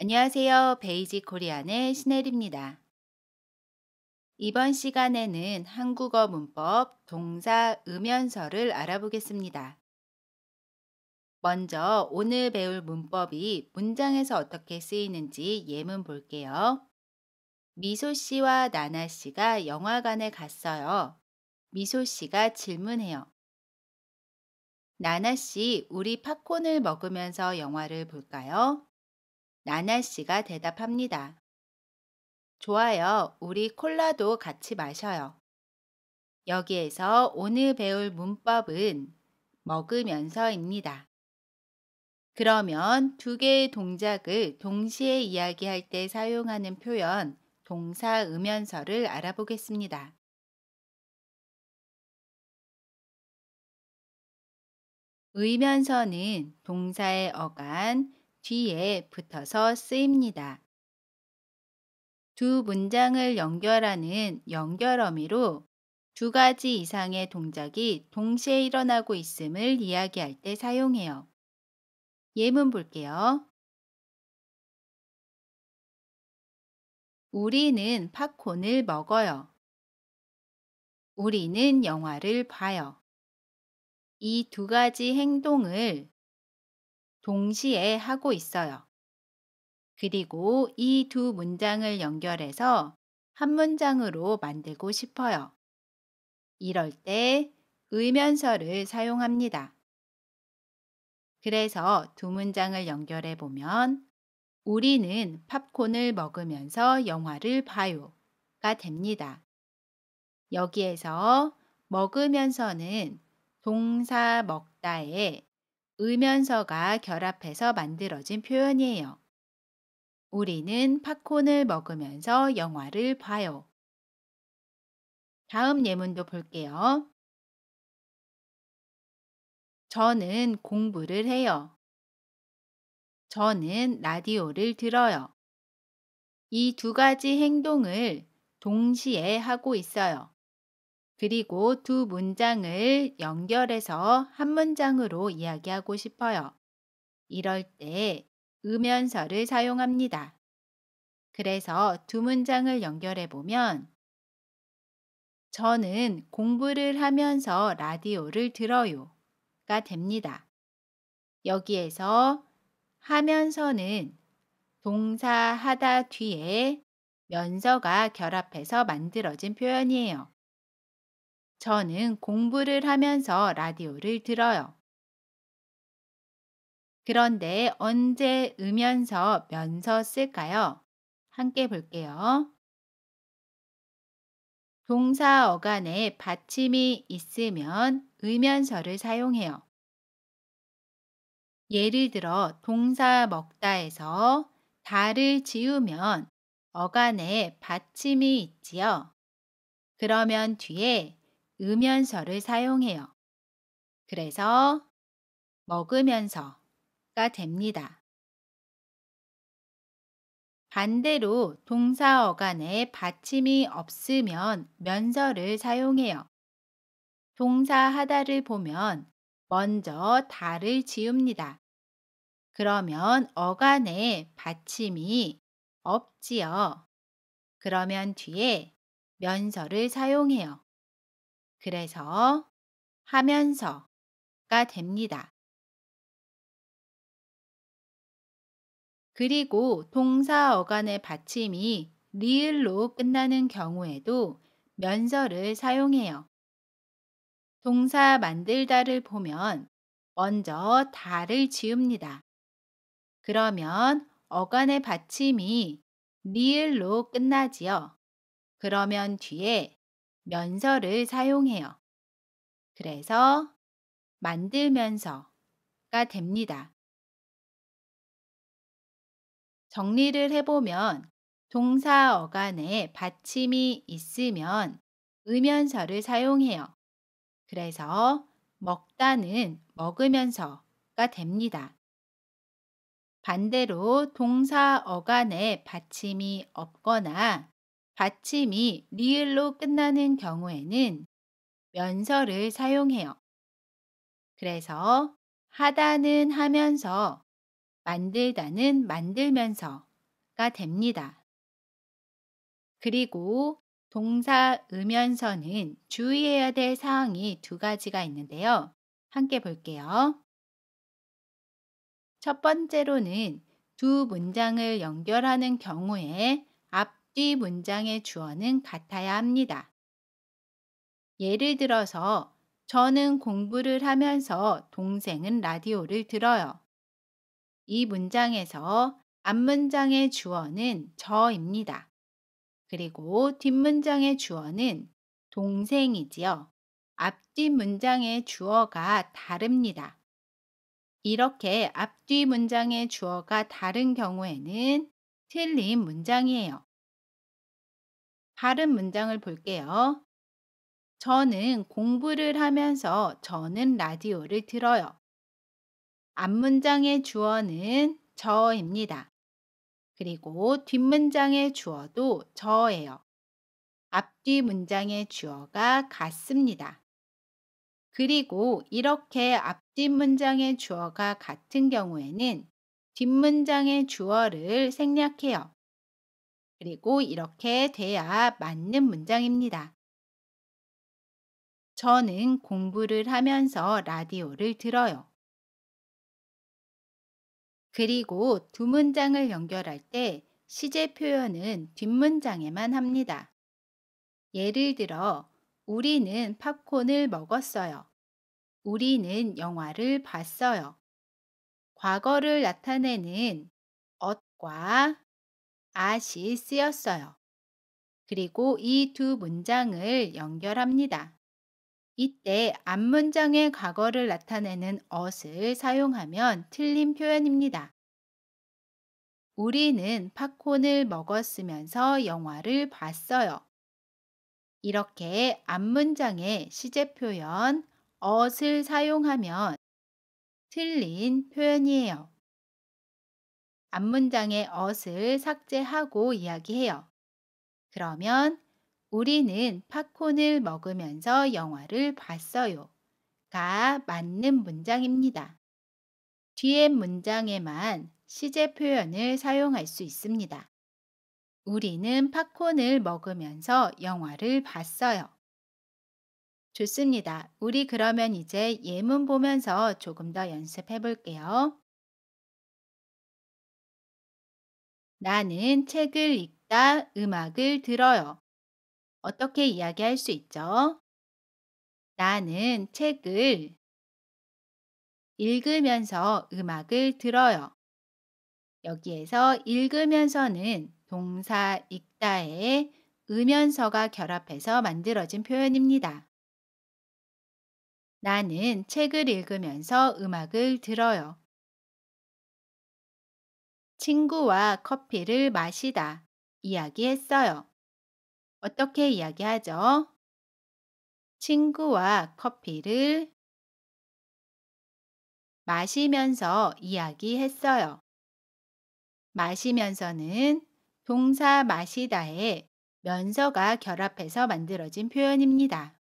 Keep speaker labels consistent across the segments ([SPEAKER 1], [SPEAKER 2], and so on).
[SPEAKER 1] 안녕하세요. 베이직 코리안의 신혜리입니다. 이번 시간에는 한국어 문법 동사 음연서를 알아보겠습니다. 먼저 오늘 배울 문법이 문장에서 어떻게 쓰이는지 예문 볼게요. 미소 씨와 나나 씨가 영화관에 갔어요. 미소 씨가 질문해요. 나나 씨, 우리 팝콘을 먹으면서 영화를 볼까요? 나나 씨가 대답합니다. 좋아요. 우리 콜라도 같이 마셔요. 여기에서 오늘 배울 문법은 먹으면서입니다. 그러면 두 개의 동작을 동시에 이야기할 때 사용하는 표현 동사 음연서를 알아보겠습니다. 의면서는 동사의 어간 뒤에 붙어서 쓰입니다. 두 문장을 연결하는 연결어미로 두 가지 이상의 동작이 동시에 일어나고 있음을 이야기할 때 사용해요. 예문 볼게요. 우리는 팝콘을 먹어요. 우리는 영화를 봐요. 이 두 가지 행동을 동시에 하고 있어요. 그리고 이 두 문장을 연결해서 한 문장으로 만들고 싶어요. 이럴 때 의면서를 사용합니다. 그래서 두 문장을 연결해 보면 우리는 팝콘을 먹으면서 영화를 봐요가 됩니다. 여기에서 먹으면서는 동사 먹다에 의면서가 결합해서 만들어진 표현이에요. 우리는 팝콘을 먹으면서 영화를 봐요. 다음 예문도 볼게요. 저는 공부를 해요. 저는 라디오를 들어요. 이 두 가지 행동을 동시에 하고 있어요. 그리고 두 문장을 연결해서 한 문장으로 이야기하고 싶어요. 이럴 때 음연서를 사용합니다. 그래서 두 문장을 연결해 보면 저는 공부를 하면서 라디오를 들어요가 됩니다. 여기에서 하면서는 동사 하다 뒤에 면서가 결합해서 만들어진 표현이에요. 저는 공부를 하면서 라디오를 들어요. 그런데 언제 음연서, 면서 쓸까요? 함께 볼게요. 동사 어간에 받침이 있으면 의면서를 사용해요. 예를 들어 동사 먹다에서 다를 지우면 어간에 받침이 있지요. 그러면 뒤에 음연서를 사용해요. 그래서 먹으면서가 됩니다. 반대로 동사 어간에 받침이 없으면 면서를 사용해요. 동사 하다를 보면 먼저 다를 지웁니다. 그러면 어간에 받침이 없지요. 그러면 뒤에 면서를 사용해요. 그래서 하면서가 됩니다. 그리고 동사 어간의 받침이 리을로 끝나는 경우에도 면서를 사용해요. 동사 만들다를 보면 먼저 다를 지웁니다. 그러면 어간의 받침이 리을로 끝나지요. 그러면 뒤에 면서를 사용해요. 그래서 만들면서가 됩니다. 정리를 해보면 동사 어간에 받침이 있으면 의면서를 사용해요. 그래서 먹다는 먹으면서가 됩니다. 반대로 동사 어간에 받침이 없거나 받침이 리을로 끝나는 경우에는 면서를 사용해요. 그래서 하다는 하면서, 만들다는 만들면서가 됩니다. 그리고 동사 으면서는 주의해야 될 사항이 두 가지가 있는데요. 함께 볼게요. 첫 번째로는 두 문장을 연결하는 경우에 앞뒤 문장의 주어는 같아야 합니다. 예를 들어서 저는 공부를 하면서 동생은 라디오를 들어요. 이 문장에서 앞문장의 주어는 저입니다. 그리고 뒷문장의 주어는 동생이지요. 앞뒤 문장의 주어가 다릅니다. 이렇게 앞뒤 문장의 주어가 다른 경우에는 틀린 문장이에요. 다른 문장을 볼게요. 저는 공부를 하면서 저는 라디오를 들어요. 앞문장의 주어는 저입니다. 그리고 뒷문장의 주어도 저예요. 앞뒤 문장의 주어가 같습니다. 그리고 이렇게 앞뒷 문장의 주어가 같은 경우에는 뒷문장의 주어를 생략해요. 그리고 이렇게 돼야 맞는 문장입니다. 저는 공부를 하면서 라디오를 들어요. 그리고 두 문장을 연결할 때 시제 표현은 뒷문장에만 합니다. 예를 들어, 우리는 팝콘을 먹었어요. 우리는 영화를 봤어요. 과거를 나타내는 ot과 at이 쓰였어요. 그리고 이 두 문장을 연결합니다. 이때 앞문장의 과거를 나타내는 ot을 사용하면 틀린 표현입니다. 우리는 팝콘을 먹었으면서 영화를 봤어요. 이렇게 앞문장의 시제 표현 ot을 사용하면 틀린 표현이에요. 앞문장의 ot을 삭제하고 이야기해요. 그러면 우리는 팝콘을 먹으면서 영화를 봤어요. 가 맞는 문장입니다. 뒤에 문장에만 시제 표현을 사용할 수 있습니다. 우리는 팝콘을 먹으면서 영화를 봤어요. 좋습니다. 우리 그러면 이제 예문 보면서 조금 더 연습해 볼게요. 나는 책을 읽다 음악을 들어요. 어떻게 이야기할 수 있죠? 나는 책을 읽으면서 음악을 들어요. 여기에서 읽으면서는 동사 읽다에 으면서가 결합해서 만들어진 표현입니다. 나는 책을 읽으면서 음악을 들어요. 친구와 커피를 마시다 이야기했어요. 어떻게 이야기하죠? 친구와 커피를 마시면서 이야기했어요. 마시면서는 동사 마시다에 면서가 결합해서 만들어진 표현입니다.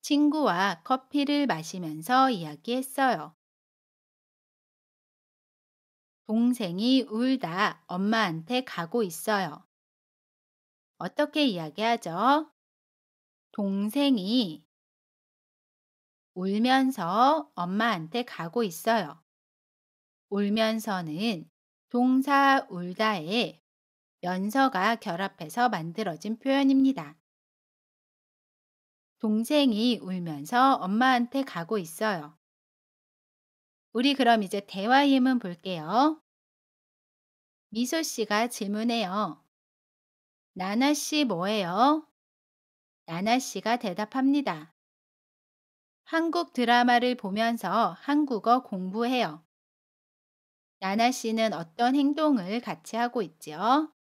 [SPEAKER 1] 친구와 커피를 마시면서 이야기했어요. 동생이 울다 엄마한테 가고 있어요. 어떻게 이야기하죠? 동생이 울면서 엄마한테 가고 있어요. 울면서는 동사 울다에 면서가 결합해서 만들어진 표현입니다. 동생이 울면서 엄마한테 가고 있어요. 우리 그럼 이제 대화 예문 볼게요. 미소 씨가 질문해요. 나나 씨 뭐예요? 나나 씨가 대답합니다. 한국 드라마를 보면서 한국어 공부해요. 나나 씨는 어떤 행동을 같이 하고 있지요?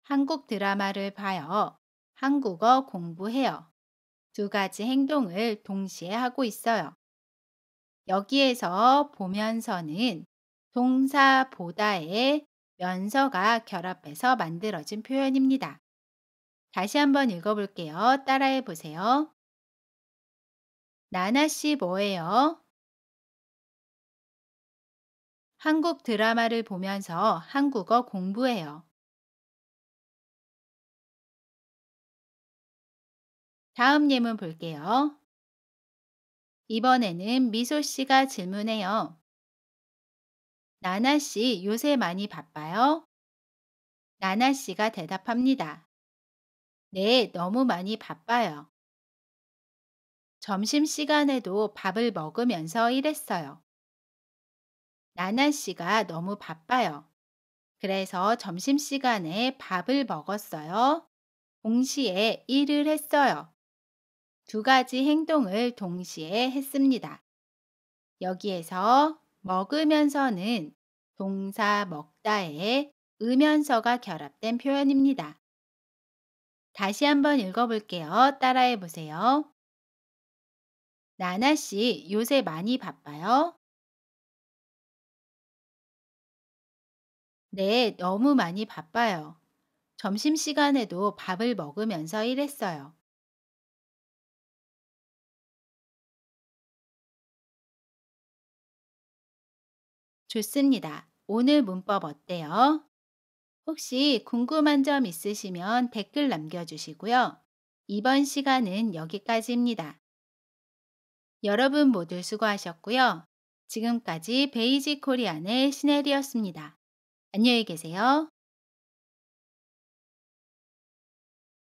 [SPEAKER 1] 한국 드라마를 봐요. 한국어 공부해요. 두 가지 행동을 동시에 하고 있어요. 여기에서 보면서는 동사 보다에 면서가 결합해서 만들어진 표현입니다. 다시 한번 읽어볼게요. 따라해 보세요. 나나 씨 뭐예요? 한국 드라마를 보면서 한국어 공부해요. 다음 예문 볼게요. 이번에는 미소 씨가 질문해요. 나나 씨 요새 많이 바빠요? 나나 씨가 대답합니다. 네, 너무 많이 바빠요. 점심시간에도 밥을 먹으면서 일했어요. 나나 씨가 너무 바빠요. 그래서 점심시간에 밥을 먹었어요. 동시에 일을 했어요. 두 가지 행동을 동시에 했습니다. 여기에서 먹으면서는 동사 먹다에 으면서가 결합된 표현입니다. 다시 한번 읽어볼게요. 따라해 보세요. 나나 씨 요새 많이 바빠요? 네, 너무 많이 바빠요. 점심시간에도 밥을 먹으면서 일했어요. 좋습니다. 오늘 문법 어때요? 혹시 궁금한 점 있으시면 댓글 남겨주시고요. 이번 시간은 여기까지입니다. 여러분 모두 수고하셨고요. 지금까지 베이직 코리안의 신혜리였습니다. 안녕히 계세요.